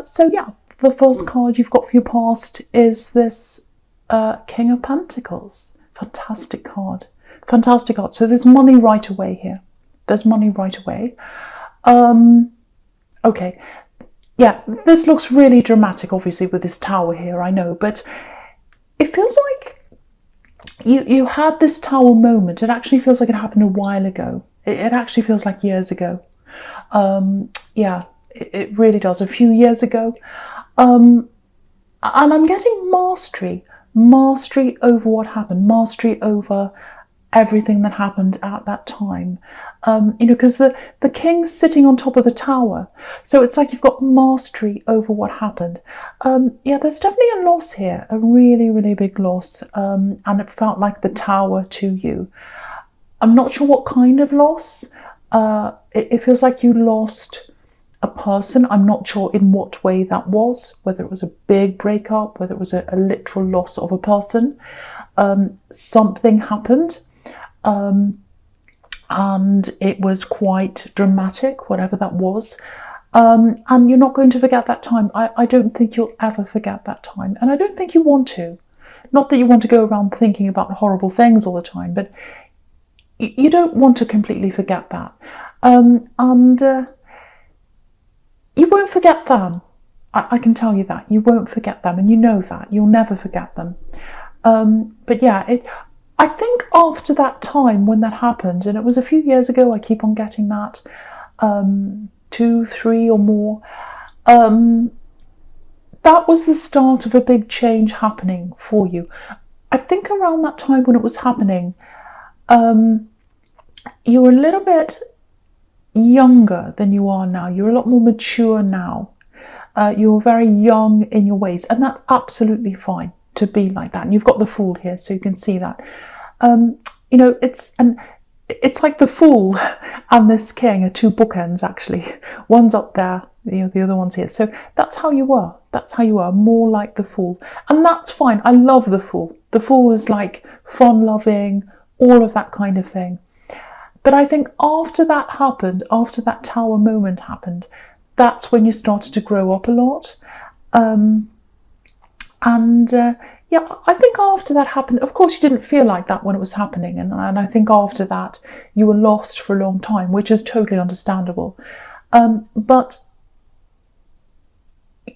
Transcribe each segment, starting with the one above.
So yeah, the first card you've got for your past is this King of Pentacles. Fantastic card. Fantastic card. So there's money right away here. There's money right away. Okay. Yeah, this looks really dramatic, obviously, with this tower here, I know, but it feels like you had this tower moment. It actually feels like it happened a while ago. It actually feels like years ago. Yeah, it really does. A few years ago. And I'm getting mastery over what happened, mastery over everything that happened at that time. Because the king's sitting on top of the tower, so it's like you've got mastery over what happened. Yeah, there's definitely a loss here, a really, really big loss, and it felt like the tower to you. I'm not sure what kind of loss. It feels like you lost a person. I'm not sure in what way that was, whether it was a big breakup, whether it was a literal loss of a person. Something happened, and it was quite dramatic, whatever that was. And you're not going to forget that time. I don't think you'll ever forget that time, and I don't think you want to. Not that you want to go around thinking about horrible things all the time, but you don't want to completely forget that. And you won't forget them. I can tell you that. You won't forget them, and you know that. You'll never forget them. But yeah, I think after that time when that happened, and it was a few years ago, I keep on getting that, 2, 3 or more, that was the start of a big change happening for you. I think around that time when it was happening, you were a little bit younger than you are now. You're a lot more mature now. You're very young in your ways, and that's absolutely fine to be like that. And you've got the Fool here, so you can see that. It's like the Fool and this King are two bookends, actually. One's up there, the other one's here. So that's how you were. That's how you were, more like the Fool. And that's fine. I love the Fool. The Fool is like fun-loving, all of that kind of thing. But I think after that happened, after that tower moment happened, that's when you started to grow up a lot. Yeah, I think after that happened, of course you didn't feel like that when it was happening. And I think after that you were lost for a long time, which is totally understandable. But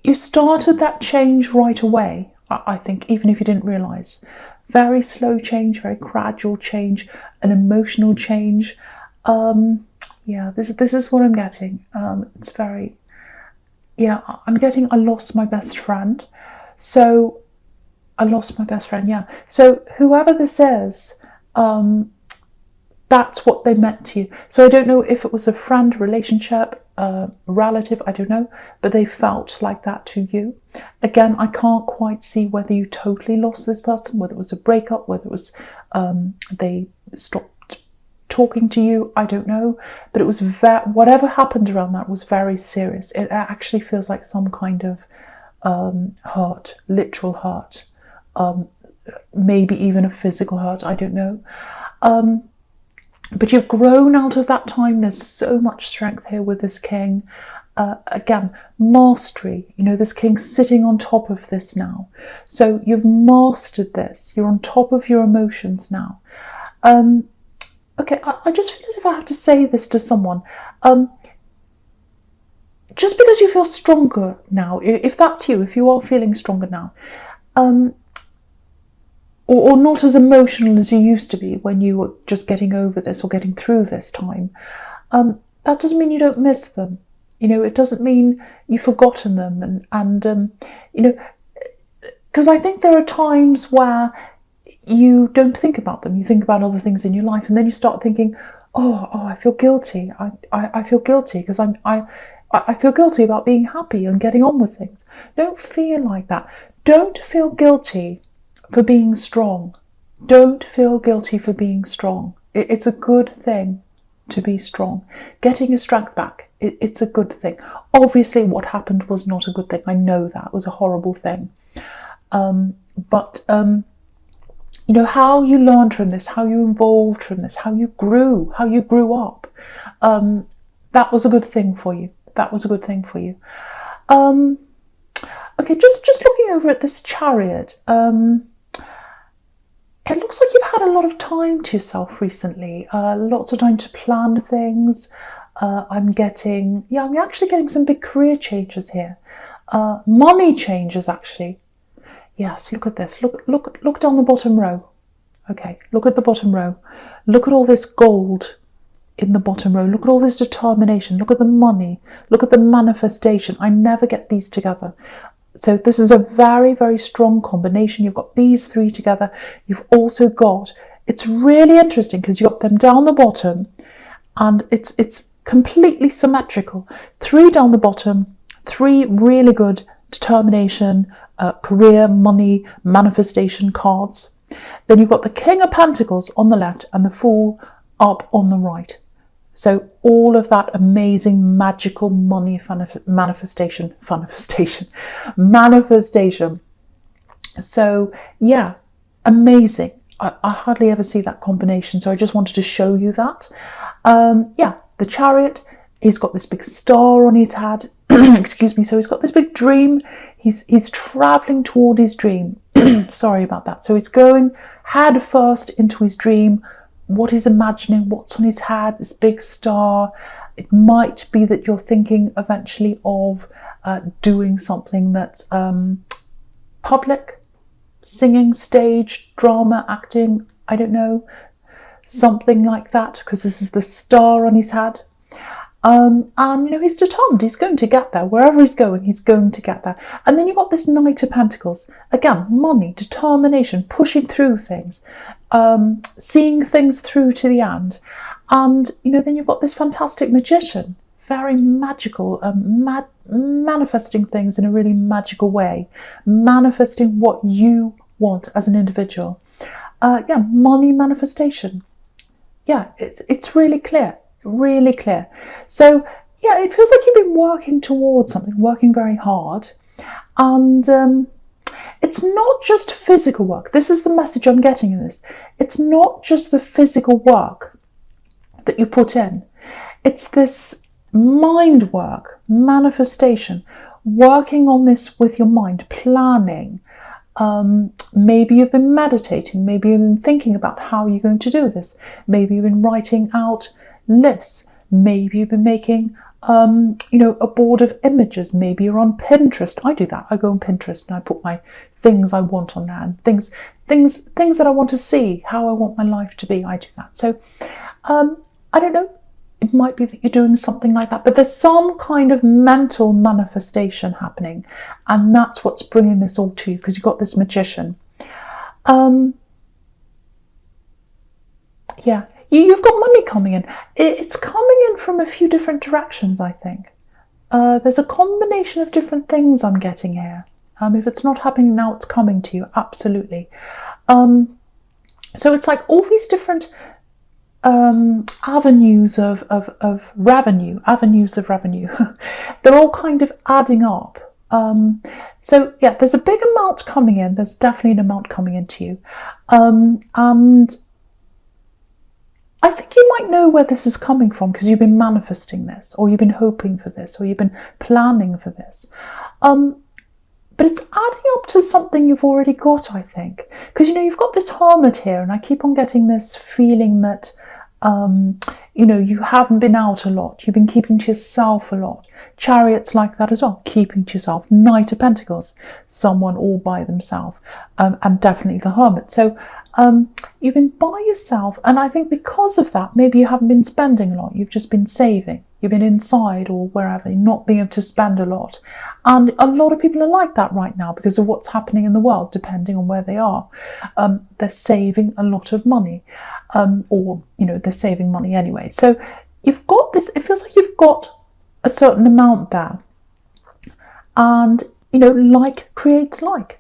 you started that change right away, I think, even if you didn't realise. Very slow change, very gradual change, an emotional change. Yeah, this is what I'm getting. It's very, yeah, I'm getting I lost my best friend. So I lost my best friend, yeah. So whoever this is, that's what they meant to you. So I don't know if it was a friend, relationship, relative, I don't know, but they felt like that to you. Again, I can't quite see whether you totally lost this person, whether it was a breakup, whether it was they stopped talking to you, I don't know. But it was whatever happened around that was very serious. It actually feels like some kind of hurt, literal hurt, maybe even a physical hurt, I don't know. But you've grown out of that time. There's so much strength here with this King. Again, mastery. This King's sitting on top of this now. So you've mastered this. You're on top of your emotions now. Okay, I just feel as if I have to say this to someone. Just because you feel stronger now, if that's you, if you are feeling stronger now, or not as emotional as you used to be when you were just getting over this or getting through this time, that doesn't mean you don't miss them. It doesn't mean you've forgotten them. And because I think there are times where you don't think about them. You think about other things in your life, and then you start thinking, oh, I feel guilty. I feel guilty because I feel guilty about being happy and getting on with things. Don't feel like that. Don't feel guilty for being strong. Don't feel guilty for being strong. It's a good thing to be strong. Getting your strength back, it's a good thing. Obviously, what happened was not a good thing. I know that. It was a horrible thing. But how you learned from this, how you evolved from this, how you grew up, that was a good thing for you. That was a good thing for you. Okay, just looking over at this Chariot, it looks like you've had a lot of time to yourself recently, lots of time to plan things. I'm actually getting some big career changes here. Money changes, actually. Yes, look at this. Look down the bottom row. Okay, look at the bottom row. Look at all this gold in the bottom row. Look at all this determination. Look at the money. Look at the manifestation. I never get these together. So this is a very, very strong combination. You've got these three together. You've also got, it's really interesting because you've got them down the bottom and it's completely symmetrical. 3 down the bottom, 3 really good determination, career, money, manifestation cards. Then you've got the King of Pentacles on the left and the Fool up on the right. So all of that amazing magical money manifestation. So yeah, amazing. I hardly ever see that combination. So I just wanted to show you that. Yeah, the Chariot, he's got this big star on his head. Excuse me. So he's got this big dream. He's traveling toward his dream. Sorry about that. So he's going head first into his dream. What he's imagining, what's on his head, this big star. It might be that you're thinking eventually of doing something that's public, singing, stage, drama, acting, I don't know, something like that, because this is the star on his head. And he's determined, he's going to get there. Wherever he's going to get there. And then you've got this Knight of Pentacles. Again, money, determination, pushing through things, seeing things through to the end. And, then you've got this fantastic Magician, very magical, manifesting things in a really magical way, manifesting what you want as an individual. Money manifestation. Yeah, it's really clear. Really clear. So yeah, it feels like you've been working towards something, working very hard, and it's not just physical work. This is the message I'm getting in this. It's not just the physical work that you put in. It's this mind work, manifestation, working on this with your mind, planning. Maybe you've been meditating. Maybe you've been thinking about how you're going to do this. Maybe you've been writing out lists. Maybe you've been making a board of images. Maybe you're on Pinterest. I do that. I go on Pinterest and I put my things I want on there, and things that I want to see, how I want my life to be. I do that. So I don't know, it might be that you're doing something like that, but there's some kind of mental manifestation happening, and that's what's bringing this all to you, because you've got this Magician. Yeah, you've got money coming in. It's coming in from a few different directions, I think. There's a combination of different things I'm getting here. If it's not happening now, it's coming to you, absolutely. So it's like all these different avenues of revenue. They're all kind of adding up. So yeah, there's a big amount coming in. There's definitely an amount coming into you. And I think you might know where this is coming from, because you've been manifesting this, or you've been hoping for this, or you've been planning for this. But it's adding up to something you've already got, I think. Because, you've got this Hermit here, and I keep on getting this feeling that, you haven't been out a lot. You've been keeping to yourself a lot. Chariot's like that as well, keeping to yourself. Knight of Pentacles, someone all by themselves, and definitely the Hermit. So you've been by yourself, and I think because of that, maybe you haven't been spending a lot. You've just been saving. You've been inside or wherever, not being able to spend a lot. And a lot of people are like that right now because of what's happening in the world, depending on where they are. They're saving a lot of money, or they're saving money anyway. So you've got this, it feels like you've got a certain amount there, and like creates like.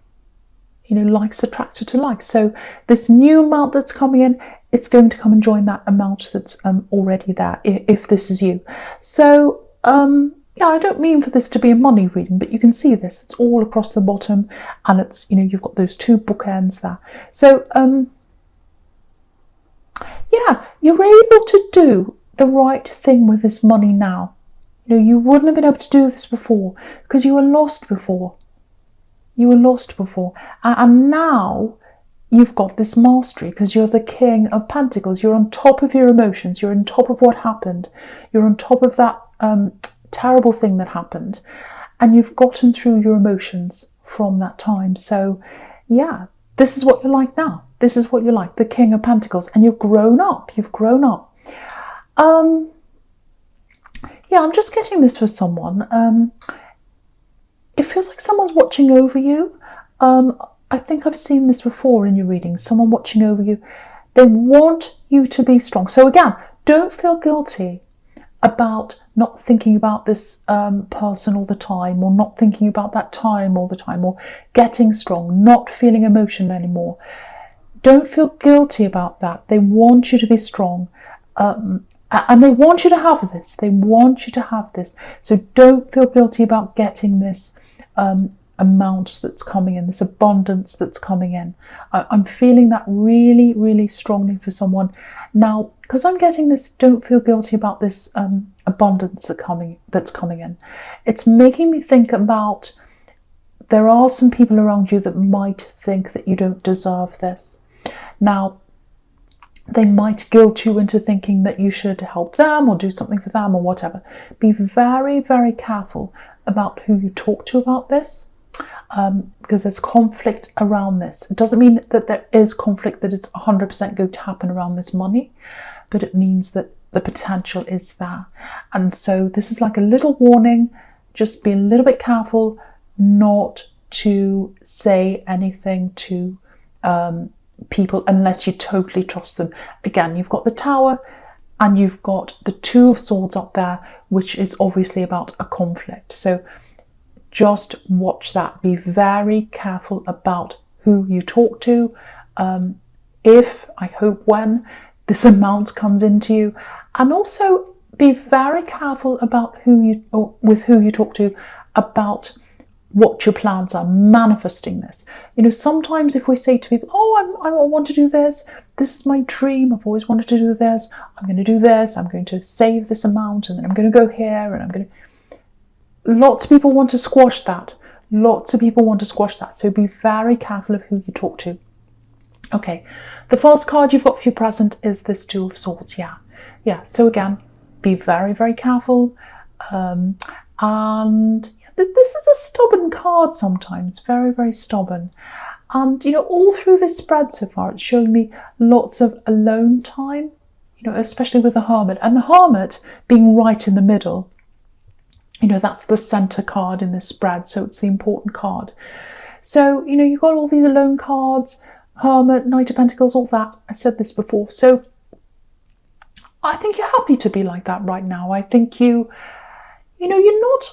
Likes attracted to like. So this new amount that's coming in, it's going to come and join that amount that's already there, if this is you. So yeah, I don't mean for this to be a money reading, but you can see this. It's all across the bottom, and it's you've got those two bookends there. So yeah, you're able to do the right thing with this money now. You wouldn't have been able to do this before because you were lost before. You were lost before. And now you've got this mastery because you're the King of Pentacles. You're on top of your emotions. You're on top of what happened. You're on top of that terrible thing that happened. And you've gotten through your emotions from that time. So, yeah, this is what you're like now. This is what you're like, the King of Pentacles. And you've grown up. You've grown up. Yeah, I'm just getting this for someone. It feels like someone's watching over you. I think I've seen this before in your readings. Someone watching over you. They want you to be strong. So again, don't feel guilty about not thinking about this person all the time, or not thinking about that time all the time, or getting strong, not feeling emotion anymore. Don't feel guilty about that. They want you to be strong. And they want you to have this. They want you to have this. So don't feel guilty about getting this amount that's coming in, this abundance that's coming in. I'm feeling that really, really strongly for someone. Now, because I'm getting this, don't feel guilty about this abundance that's coming in. It's making me think about, there are some people around you that might think that you don't deserve this. Now, they might guilt you into thinking that you should help them or do something for them or whatever. Be very, very careful about who you talk to about this, because there's conflict around this. It doesn't mean that there is conflict that is 100% going to happen around this money, but it means that the potential is there. And so this is like a little warning. Just be a little bit careful not to say anything to people unless you totally trust them. Again, you've got the Tower and you've got the Two of Swords up there, which is obviously about a conflict. So just watch that. Be very careful about who you talk to. I hope when this amount comes into you, and also be very careful about with who you talk to about what your plans are, manifesting this. You know, sometimes if we say to people, oh, I want to do this, this is my dream, I've always wanted to do this, I'm going to do this, I'm going to save this amount, and then I'm going to go here, and I'm going to... Lots of people want to squash that. Lots of people want to squash that. So be very careful of who you talk to. Okay, the first card you've got for your present is this Two of Swords. Yeah. So again, be very, very careful. And this is a stubborn card sometimes, very, very stubborn. And, you know, all through this spread so far, it's showing me lots of alone time, you know, especially with the Hermit. And the Hermit being right in the middle, you know, that's the center card in this spread, so it's the important card. So, you know, you've got all these alone cards, Hermit, Knight of Pentacles, all that. I said this before. So I think you're happy to be like that right now. I think you know, you're not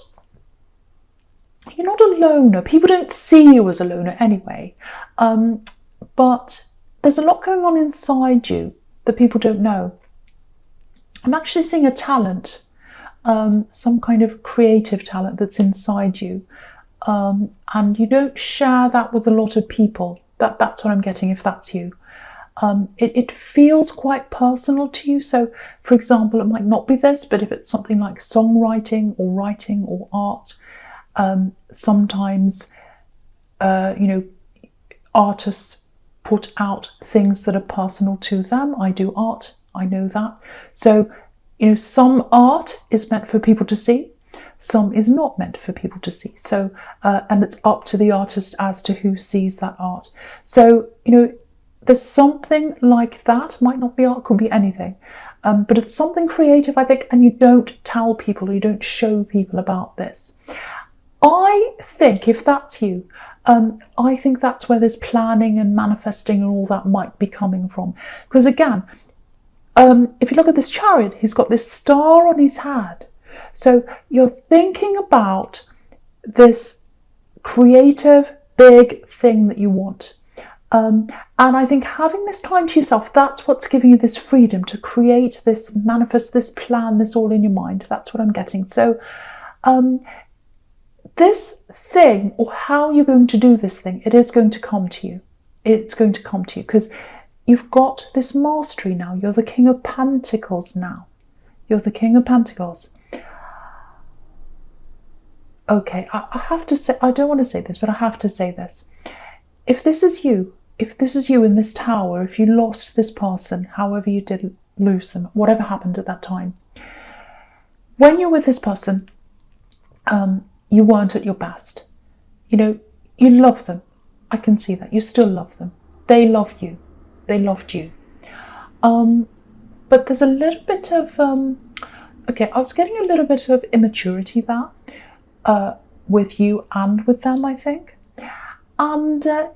a loner. People don't see you as a loner anyway. But there's a lot going on inside you that people don't know. I'm actually seeing a talent, some kind of creative talent that's inside you. And you don't share that with a lot of people. That's what I'm getting, if that's you. It feels quite personal to you. So, for example, it might not be this, but if it's something like songwriting or writing or art, sometimes, you know, artists put out things that are personal to them. I do art, I know that. So, you know, some art is meant for people to see, some is not meant for people to see. So, and it's up to the artist as to who sees that art. So, you know, there's something like that. Might not be art, could be anything. But it's something creative, I think, and you don't tell people, or you don't show people about this. I think if that's you, I think that's where this planning and manifesting and all that might be coming from. Because again, if you look at this Chariot, he's got this star on his head. So you're thinking about this creative, big thing that you want. And I think having this time to yourself, that's what's giving you this freedom to create this, manifest this, plan this all in your mind. That's what I'm getting. So this thing, or how you're going to do this thing, it is going to come to you. It's going to come to you because you've got this mastery now. You're the King of Pentacles now. You're the King of Pentacles. Okay, I have to say, I don't want to say this, but I have to say this. If this is you in this tower, if you lost this person, however you did lose them, whatever happened at that time, when you're with this person, you weren't at your best. You know, you love them. I can see that. You still love them. They love you. They loved you. But there's a little bit of, okay, I was getting a little bit of immaturity there with you and with them, I think. And yeah,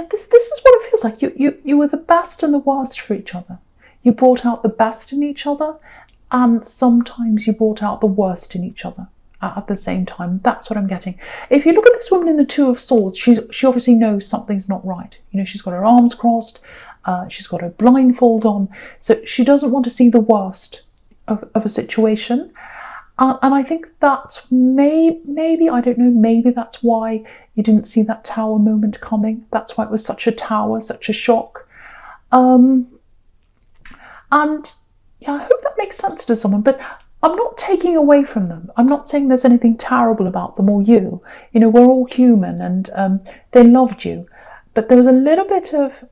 this is what it feels like. You were the best and the worst for each other. You brought out the best in each other, and sometimes you brought out the worst in each other at the same time. That's what I'm getting. If you look at this woman in the Two of Swords, she obviously knows something's not right. You know, she's got her arms crossed, she's got her blindfold on, so she doesn't want to see the worst of a situation. And I think that's maybe, I don't know, maybe that's why you didn't see that tower moment coming. That's why it was such a tower, such a shock. And yeah, I hope that makes sense to someone, but I'm not taking away from them. I'm not saying there's anything terrible about them or you. You know, we're all human, and they loved you. But there was a little bit of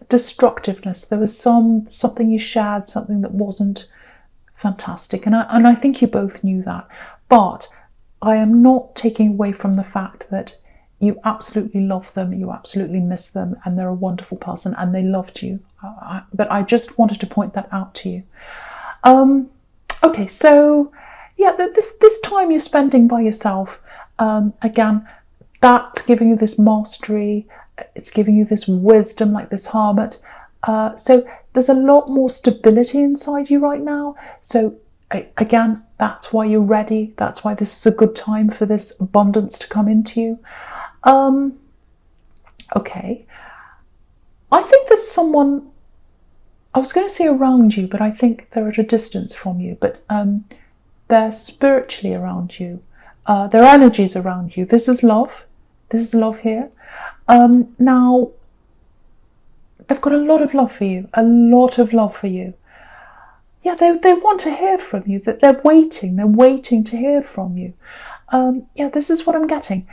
destructiveness. There was something you shared, something that wasn't fantastic. And I think you both knew that. But I am not taking away from the fact that you absolutely love them, you absolutely miss them, and they're a wonderful person, and they loved you. But I just wanted to point that out to you. Okay, so yeah, this time you're spending by yourself, again, that's giving you this mastery, it's giving you this wisdom, like this hermit. So there's a lot more stability inside you right now. So again, that's why you're ready. That's why this is a good time for this abundance to come into you. Okay, I think there's someone, I was going to say around you, but I think they're at a distance from you, but they're spiritually around you. Their energy's around you. This is love. This is love here. Now, they've got a lot of love for you, a lot of love for you. Yeah, they want to hear from you, that they're waiting to hear from you. Yeah, this is what I'm getting.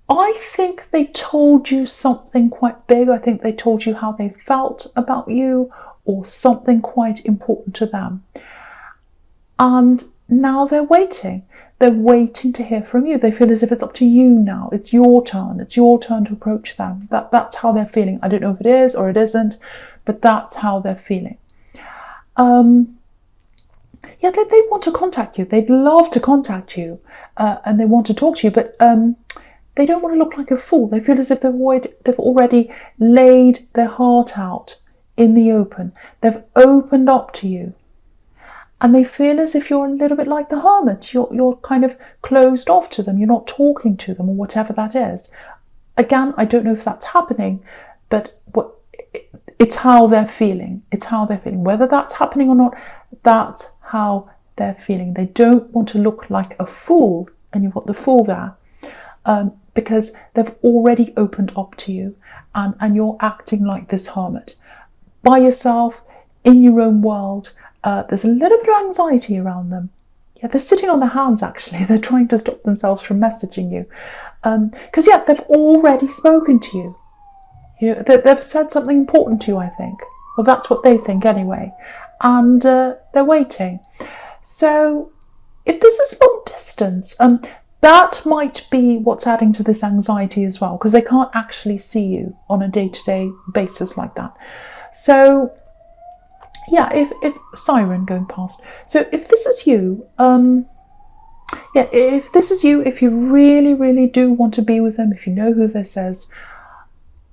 I think they told you something quite big. I think they told you how they felt about you, or something quite important to them. And now they're waiting. They're waiting to hear from you. They feel as if it's up to you now. It's your turn. It's your turn to approach them. That's how they're feeling. I don't know if it is or it isn't, but that's how they're feeling. Yeah, they want to contact you. They'd love to contact you, and they want to talk to you, but they don't want to look like a fool. They feel as if they've already laid their heart out in the open. They've opened up to you. And they feel as if you're a little bit like the hermit. You're kind of closed off to them. You're not talking to them, or whatever that is. Again, I don't know if that's happening, but it's how they're feeling. It's how they're feeling. Whether that's happening or not, that's how they're feeling. They don't want to look like a fool, and you've got the fool there. Because they've already opened up to you, and you're acting like this hermit by yourself in your own world. There's a little bit of anxiety around them. Yeah, they're sitting on their hands, actually. They're trying to stop themselves from messaging you, because yeah, they've already spoken to you. You know, they've said something important to you, I think. Well, that's what they think anyway, and they're waiting. So if this is long distance, that might be what's adding to this anxiety as well, because they can't actually see you on a day-to-day basis like that. So yeah, if siren going past. So if this is you, yeah, if this is you, if you really, really do want to be with them, if you know who this is,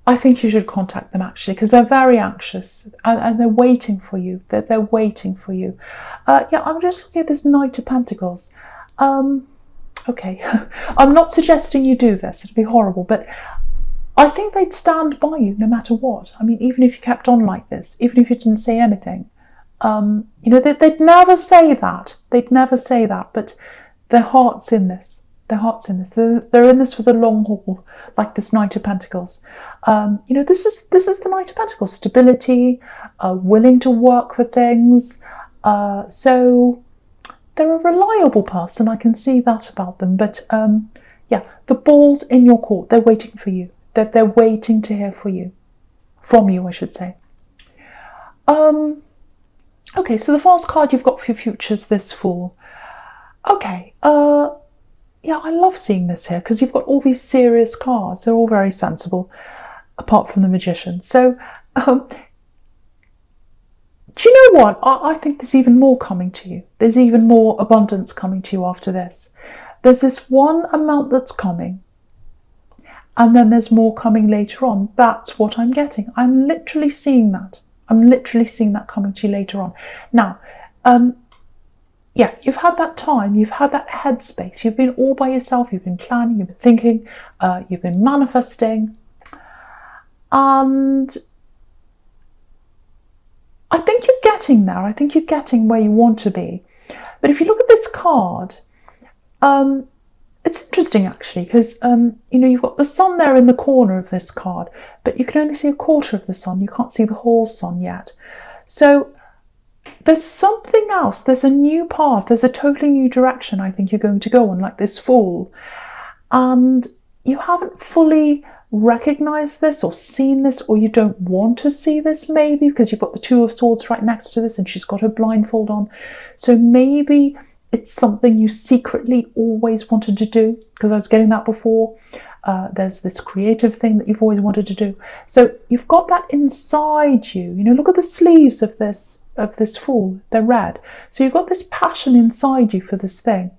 I think you should contact them, actually, because they're very anxious, and they're waiting for you. They're waiting for you. Yeah, I'm just looking at this Knight of Pentacles. Okay, I'm not suggesting you do this, it'd be horrible, but I think they'd stand by you no matter what. I mean, even if you kept on like this, even if you didn't say anything, you know, they'd never say that. They'd never say that, but their heart's in this. Their heart's in this. They're in this for the long haul, like this Knight of Pentacles. You know, this is the Knight of Pentacles. Stability, willing to work for things. So they're a reliable person. I can see that about them. But yeah, the ball's in your court. They're waiting for you. They're waiting to hear from you, I should say. Okay, so the first card you've got for your future is this Fool. Okay, yeah, I love seeing this here because you've got all these serious cards. They're all very sensible, apart from the Magician. So, do you know what? I think there's even more coming to you. There's even more abundance coming to you after this. There's this one amount that's coming, and then there's more coming later on. That's what I'm getting. I'm literally seeing that. I'm literally seeing that coming to you later on. Now, yeah, you've had that time, you've had that headspace, you've been all by yourself, you've been planning, you've been thinking, you've been manifesting, and I think you're getting there. I think you're getting where you want to be. But if you look at this card, it's interesting actually, because you know, you've got the sun there in the corner of this card, but you can only see a quarter of the sun. You can't see the whole sun yet. So there's something else. There's a new path. There's a totally new direction I think you're going to go on, like this Fool. And you haven't fully recognized this or seen this, or you don't want to see this maybe because you've got the Two of Swords right next to this and she's got her blindfold on. So maybe it's something you secretly always wanted to do, because I was getting that before. There's this creative thing that you've always wanted to do. So you've got that inside you. You know, look at the sleeves of this Fool. They're red. So you've got this passion inside you for this thing.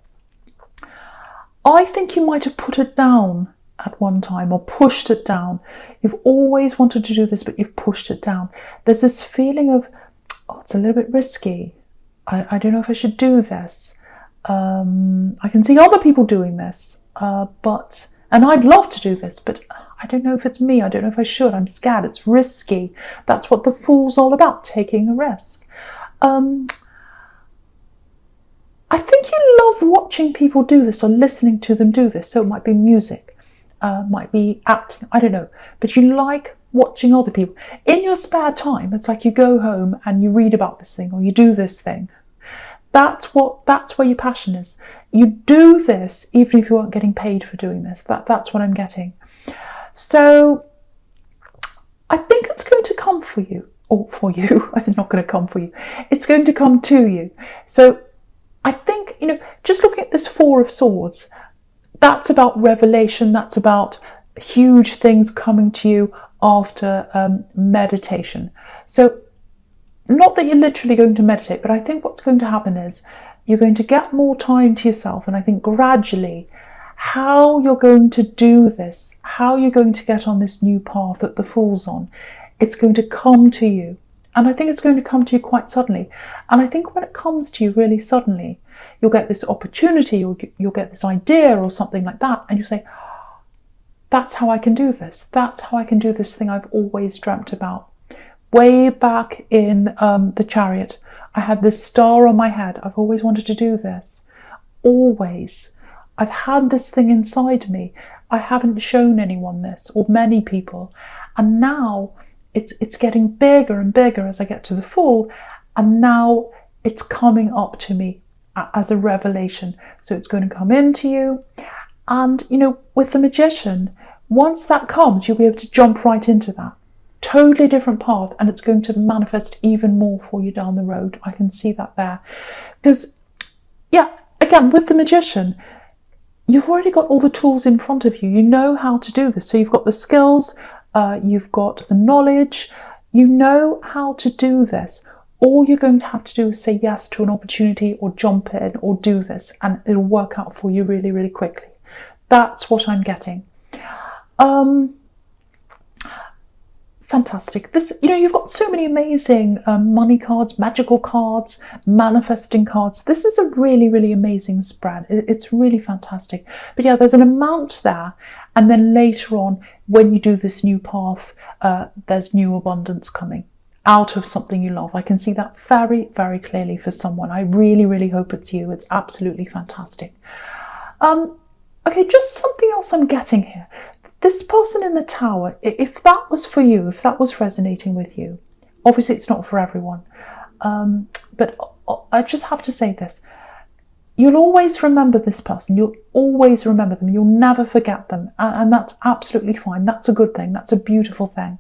I think you might have put it down at one time or pushed it down. You've always wanted to do this, but you've pushed it down. There's this feeling of, oh, it's a little bit risky. I don't know if I should do this. I can see other people doing this, and I'd love to do this, but I don't know if it's me. I don't know if I should. I'm scared. It's risky. That's what the Fool's all about, taking a risk. I think you love watching people do this or listening to them do this. So it might be music, might be acting, I don't know. But you like watching other people. In your spare time, it's like you go home and you read about this thing or you do this thing. That's where your passion is. You do this even if you aren't getting paid for doing this. That's what I'm getting. So I think it's going to come for you, or for you. I'm not going to come for you. It's going to come to you. So I think, you know, just looking at this Four of Swords, that's about revelation. That's about huge things coming to you after meditation. So not that you're literally going to meditate, but I think what's going to happen is you're going to get more time to yourself. And I think gradually how you're going to do this, how you're going to get on this new path that the Fool's on, it's going to come to you. And I think it's going to come to you quite suddenly. And I think when it comes to you really suddenly, you'll get this opportunity, or you'll get this idea or something like that. And you say, oh, that's how I can do this. That's how I can do this thing I've always dreamt about. Way back in the Chariot, I had this star on my head. I've always wanted to do this. Always. I've had this thing inside me. I haven't shown anyone this, or many people. And now it's getting bigger and bigger as I get to the Fool. And now it's coming up to me as a revelation. So it's going to come into you. And, you know, with the Magician, once that comes, you'll be able to jump right into that. Totally different path, and it's going to manifest even more for you down the road. I can see that there. Because, yeah, again, with the Magician, you've already got all the tools in front of you. You know how to do this. So you've got the skills, you've got the knowledge, you know how to do this. All you're going to have to do is say yes to an opportunity or jump in or do this, and it'll work out for you really, really quickly. That's what I'm getting. Fantastic. This, you know, you've got so many amazing money cards, magical cards, manifesting cards. This is a really, really amazing spread. It's really fantastic. But yeah, there's an amount there. And then later on, when you do this new path, there's new abundance coming out of something you love. I can see that very, very clearly for someone. I really, really hope it's you. It's absolutely fantastic. Okay, just something else I'm getting here. This person in the Tower, if that was for you, if that was resonating with you, obviously it's not for everyone, but I just have to say this. you'll always remember this person. You'll always remember them. You'll never forget them. And that's absolutely fine. That's a good thing. That's a beautiful thing.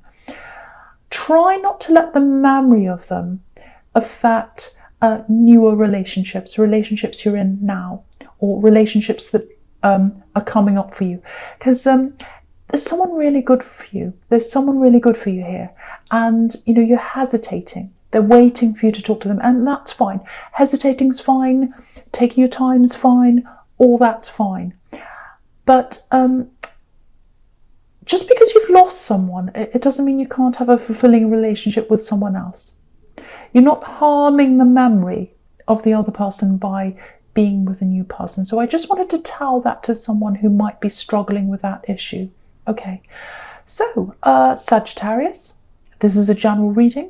Try not to let the memory of them affect newer relationships you're in now, or relationships that are coming up for you. Because there's someone really good for you. There's someone really good for you here. And, you know, you're hesitating. They're waiting for you to talk to them. And that's fine. Hesitating's fine. Taking your time's fine. All that's fine. But just because you've lost someone, it doesn't mean you can't have a fulfilling relationship with someone else. You're not harming the memory of the other person by being with a new person. So I just wanted to tell that to someone who might be struggling with that issue. Okay, so Sagittarius, this is a general reading.